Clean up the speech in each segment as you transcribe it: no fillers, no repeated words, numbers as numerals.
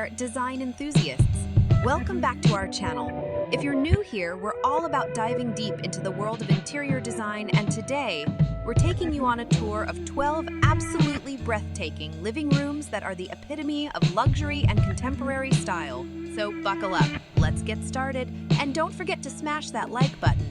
there, design enthusiasts. Welcome back to our channel. If you're new here, we're all about diving deep into the world of interior design, and today, we're taking you on a tour of 12 absolutely breathtaking living rooms that are the epitome of luxury and contemporary style. So buckle up, let's get started, and don't forget to smash that like button.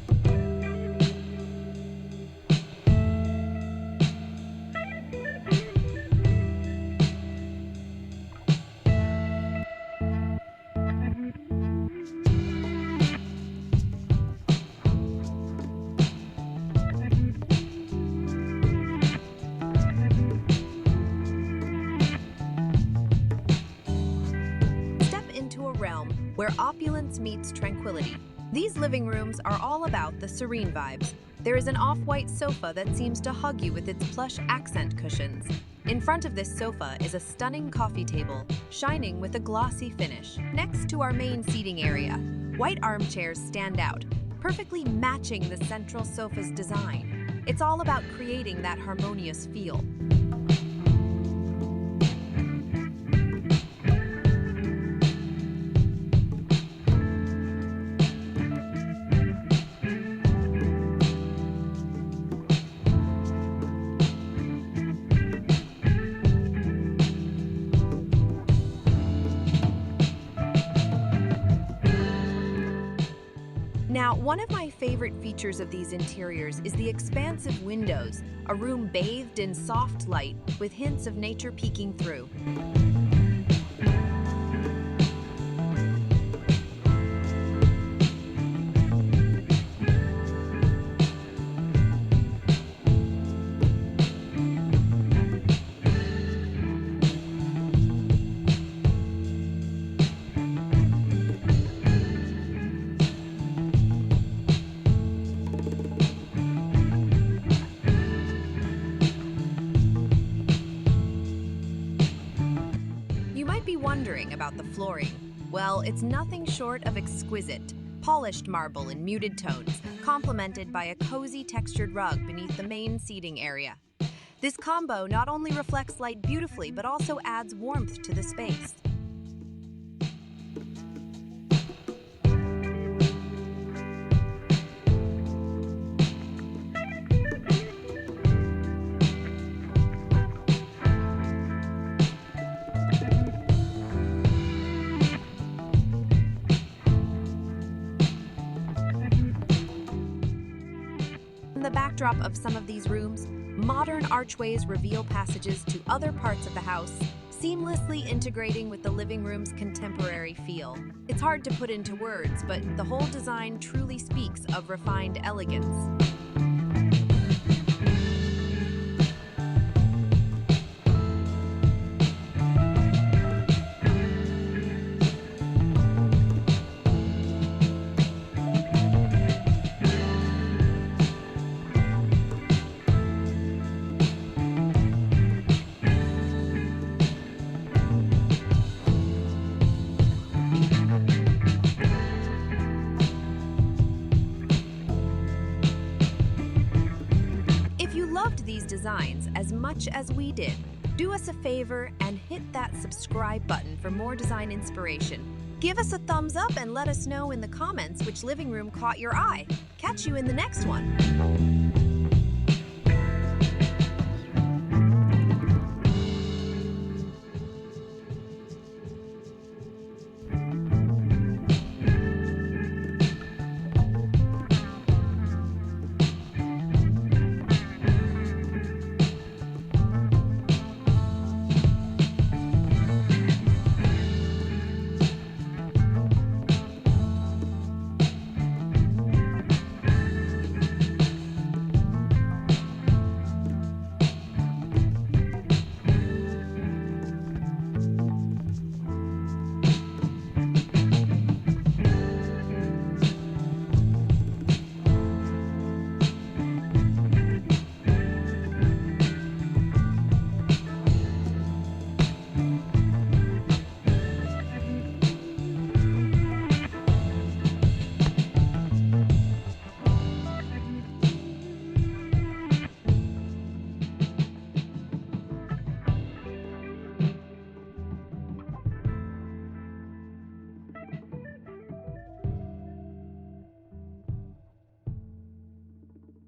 Where opulence meets tranquility. These living rooms are all about the serene vibes. There is an off-white sofa that seems to hug you with its plush accent cushions. In front of this sofa is a stunning coffee table, shining with a glossy finish. Next to our main seating area, white armchairs stand out, perfectly matching the central sofa's design. It's all about creating that harmonious feel. Now, one of my favorite features of these interiors is the expansive windows, a room bathed in soft light with hints of nature peeking through. Wondering about the flooring? Well, it's nothing short of exquisite. Polished marble in muted tones, complemented by a cozy textured rug beneath the main seating area. This combo not only reflects light beautifully, but also adds warmth to the space. In the backdrop of some of these rooms, modern archways reveal passages to other parts of the house, seamlessly integrating with the living room's contemporary feel. It's hard to put into words, but the whole design truly speaks of refined elegance. Loved these designs as much as we did, do us a favor and hit that subscribe button for more design inspiration. Give us a thumbs up and let us know in the comments which living room caught your eye. Catch you in the next one.